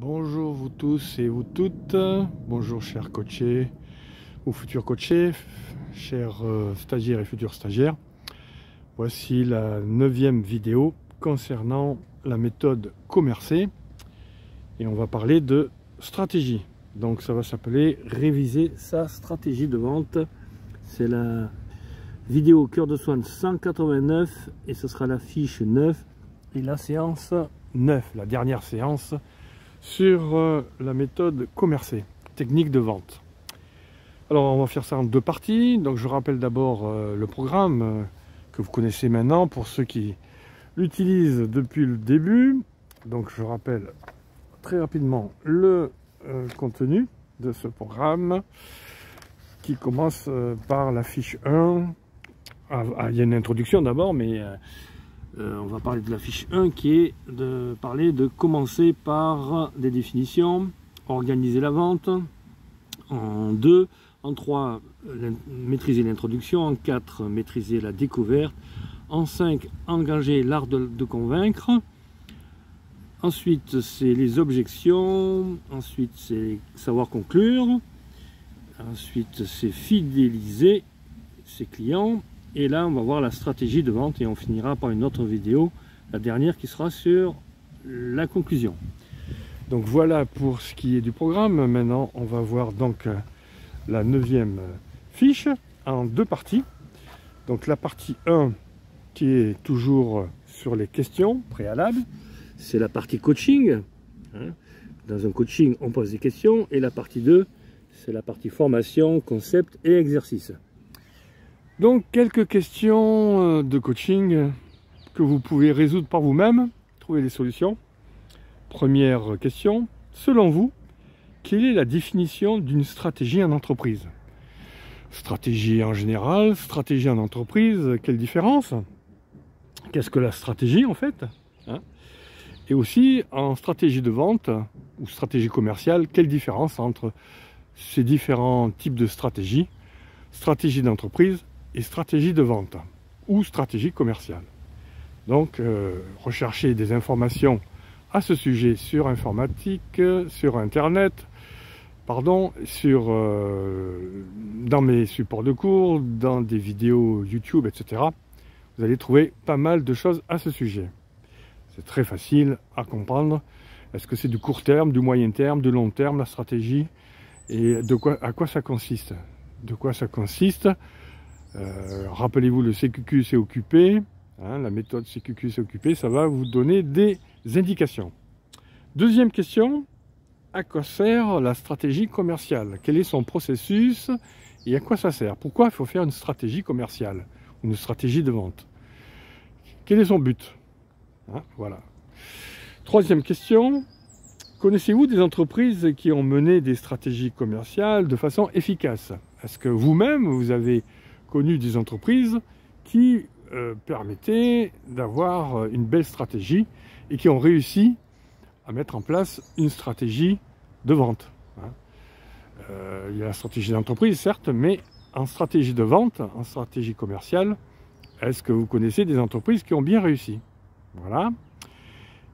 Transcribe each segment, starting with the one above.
Bonjour vous tous et vous toutes, bonjour chers coachés ou futurs coachés, chers stagiaires et futurs stagiaires. Voici la 9e vidéo concernant la méthode Commercer et on va parler de stratégie. Donc ça va s'appeler réviser sa stratégie de vente. C'est la vidéo cœur de soin 189 et ce sera la fiche 9 et la séance 9, la dernière séance sur la méthode Commercer, technique de vente. Alors on va faire ça en deux parties. Donc je rappelle d'abord le programme que vous connaissez maintenant pour ceux qui l'utilisent depuis le début. Donc je rappelle très rapidement le contenu de ce programme qui commence par la fiche 1. Il y a une introduction d'abord, mais on va parler de la fiche 1 qui est de parler de commencer par des définitions, organiser la vente, en 2, en 3, maîtriser l'introduction, en 4, maîtriser la découverte, en 5, engager l'art de convaincre, ensuite c'est les objections, ensuite c'est savoir conclure, ensuite c'est fidéliser ses clients. Et là, on va voir la stratégie de vente et on finira par une autre vidéo, la dernière qui sera sur la conclusion. Donc voilà pour ce qui est du programme. Maintenant, on va voir donc la 9e fiche en deux parties. Donc la partie 1 qui est toujours sur les questions préalables. C'est la partie coaching. Dans un coaching, on pose des questions. Et la partie 2, c'est la partie formation, concept et exercice. Donc quelques questions de coaching que vous pouvez résoudre par vous-même, trouver des solutions. Première question, selon vous, quelle est la définition d'une stratégie en entreprise? Stratégie en général, stratégie en entreprise, quelle différence? Qu'est-ce que la stratégie en fait? Et aussi en stratégie de vente ou stratégie commerciale, quelle différence entre ces différents types de stratégies? Stratégie d'entreprise et stratégie de vente ou stratégie commerciale. Donc recherchez des informations à ce sujet sur informatique, sur internet, dans mes supports de cours, dans des vidéos YouTube, etc. Vous allez trouver pas mal de choses à ce sujet. C'est très facile à comprendre. Est-ce que c'est du court terme, du moyen terme, du long terme, la stratégie? Et à quoi ça consiste? De quoi ça consiste? Rappelez-vous le CQQ c'est occupé, la méthode CQQ c'est occupé, ça va vous donner des indications. Deuxième question, à quoi sert la stratégie commerciale? Quel est son processus et à quoi ça sert? Pourquoi il faut faire une stratégie commerciale, une stratégie de vente? Quel est son but? Voilà. Troisième question, connaissez-vous des entreprises qui ont mené des stratégies commerciales de façon efficace? Est-ce que vous-même vous avez connu des entreprises qui permettaient d'avoir une belle stratégie et qui ont réussi à mettre en place une stratégie de vente? Il y a la stratégie d'entreprise, certes, mais en stratégie de vente, en stratégie commerciale, est-ce que vous connaissez des entreprises qui ont bien réussi? Voilà.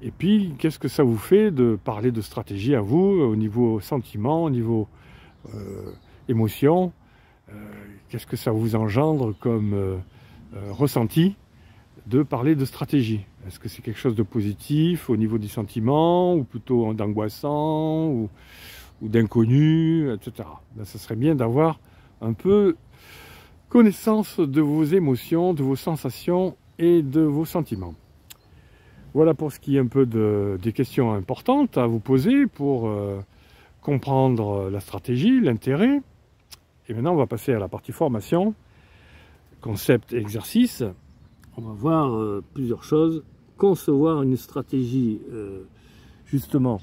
Et puis, qu'est-ce que ça vous fait de parler de stratégie à vous, au niveau sentiment, au niveau émotion? Qu'est-ce que ça vous engendre comme ressenti de parler de stratégie? Est-ce que c'est quelque chose de positif au niveau du sentiment, ou plutôt d'angoissant, ou d'inconnu, etc. Là, ça serait bien d'avoir un peu connaissance de vos émotions, de vos sensations et de vos sentiments. Voilà pour ce qui est un peu des questions importantes à vous poser pour comprendre la stratégie, l'intérêt. Et maintenant, on va passer à la partie formation, concept et exercice. On va voir plusieurs choses. Concevoir une stratégie justement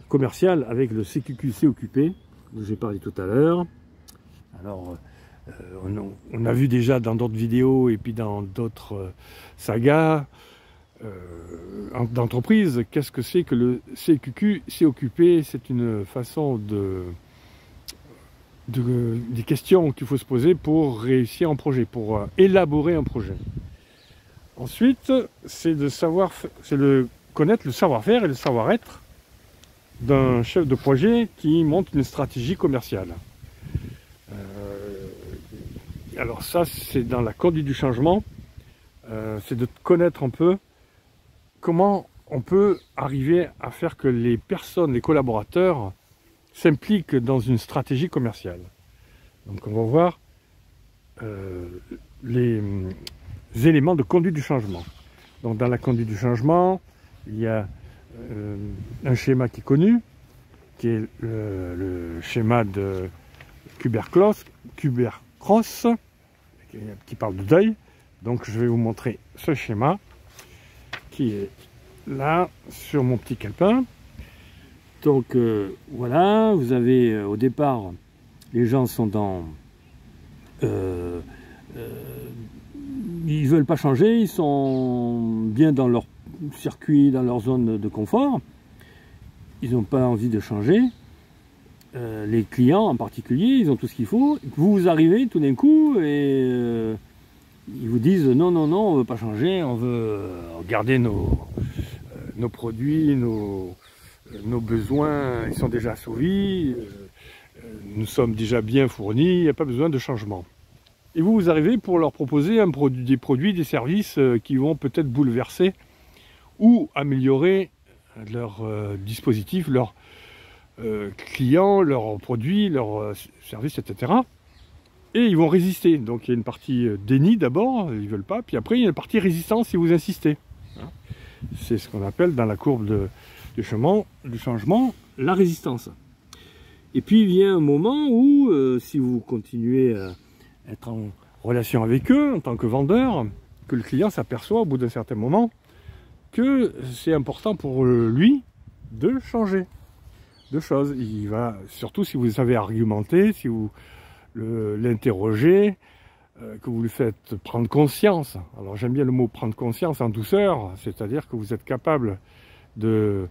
commerciale avec le CQQ c'est occupé, dont j'ai parlé tout à l'heure. Alors, on a vu déjà dans d'autres vidéos et puis dans d'autres sagas d'entreprise, qu'est-ce que c'est que le CQQ c'est occupé? C'est une façon des questions qu'il faut se poser pour réussir un projet, pour élaborer un projet. Ensuite, c'est de connaître le savoir-faire et le savoir-être d'un chef de projet qui monte une stratégie commerciale. Alors ça, c'est dans la conduite du changement, c'est de connaître un peu comment on peut arriver à faire que les personnes, les collaborateurs s'impliquent dans une stratégie commerciale. Donc on va voir les éléments de conduite du changement. Donc dans la conduite du changement, il y a un schéma qui est connu, qui est le schéma de Kübler-Ross, qui parle de deuil. Donc je vais vous montrer ce schéma qui est là sur mon petit calepin. Donc voilà, vous avez au départ, les gens sont dans... ils veulent pas changer, ils sont bien dans leur circuit, dans leur zone de confort. Ils n'ont pas envie de changer. Les clients en particulier, ils ont tout ce qu'il faut. Vous arrivez tout d'un coup et ils vous disent non, non, non, on ne veut pas changer, on veut garder nos produits, nos besoins, ils sont déjà assouvis, nous sommes déjà bien fournis, il n'y a pas besoin de changement. Et vous arrivez pour leur proposer des produits, des services qui vont peut-être bouleverser ou améliorer leur dispositif, leurs clients, leurs produits, leurs services, etc. Et ils vont résister. Donc il y a une partie déni d'abord, ils ne veulent pas, puis après il y a une partie résistance si vous insistez. C'est ce qu'on appelle dans la courbe du changement, la résistance. Et puis il vient un moment où, si vous continuez à être en relation avec eux en tant que vendeur, que le client s'aperçoit au bout d'un certain moment que c'est important pour lui de changer de choses. Il va, surtout si vous savez argumenter, si vous l'interrogez, que vous lui faites prendre conscience. Alors j'aime bien le mot prendre conscience en douceur, c'est-à-dire que vous êtes capable de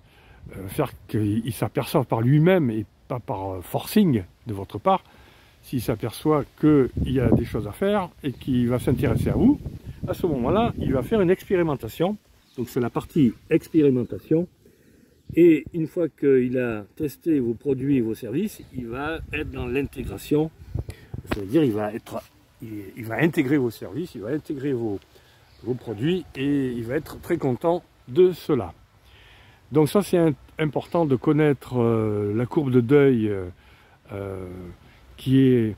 faire qu'il s'aperçoive par lui-même et pas par forcing de votre part. S'il s'aperçoit qu'il y a des choses à faire et qu'il va s'intéresser à vous, à ce moment-là, il va faire une expérimentation. Donc c'est la partie expérimentation. Et une fois qu'il a testé vos produits et vos services, il va être dans l'intégration. C'est-à-dire il va intégrer vos services, il va intégrer vos produits et il va être très content de cela. Donc ça c'est important de connaître la courbe de deuil qui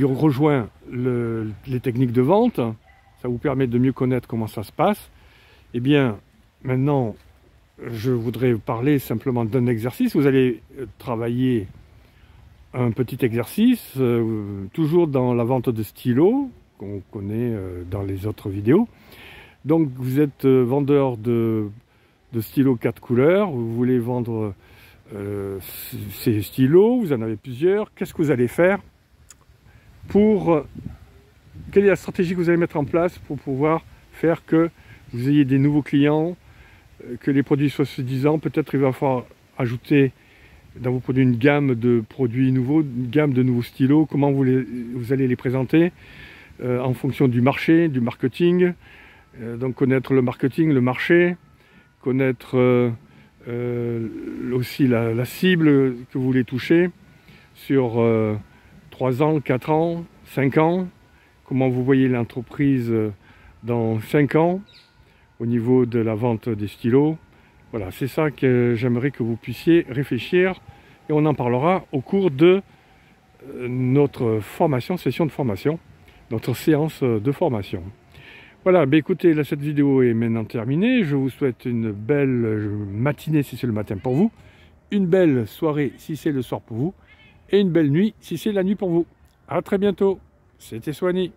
rejoint les techniques de vente. Ça vous permet de mieux connaître comment ça se passe. Eh bien, maintenant, je voudrais parler simplement d'un exercice. Vous allez travailler un petit exercice, toujours dans la vente de stylos, qu'on connaît dans les autres vidéos. Donc, vous êtes vendeur de stylos 4 couleurs, vous voulez vendre ces stylos, vous en avez plusieurs. Qu'est-ce que vous allez faire quelle est la stratégie que vous allez mettre en place pour pouvoir faire que vous ayez des nouveaux clients, que les produits soient séduisants? Peut-être il va falloir ajouter dans vos produits une gamme de produits nouveaux, une gamme de nouveaux stylos. Comment vous allez les présenter en fonction du marché, du marketing. Donc connaître le marketing, le marché, connaître aussi la cible que vous voulez toucher sur 3 ans, 4 ans, 5 ans. Comment vous voyez l'entreprise dans 5 ans au niveau de la vente des stylos. Voilà, c'est ça que j'aimerais que vous puissiez réfléchir et on en parlera au cours de notre formation, session de formation, notre séance de formation. Voilà, ben écoutez, là, cette vidéo est maintenant terminée. Je vous souhaite une belle matinée si c'est le matin pour vous, une belle soirée si c'est le soir pour vous et une belle nuit si c'est la nuit pour vous. À très bientôt, c'était Soigny.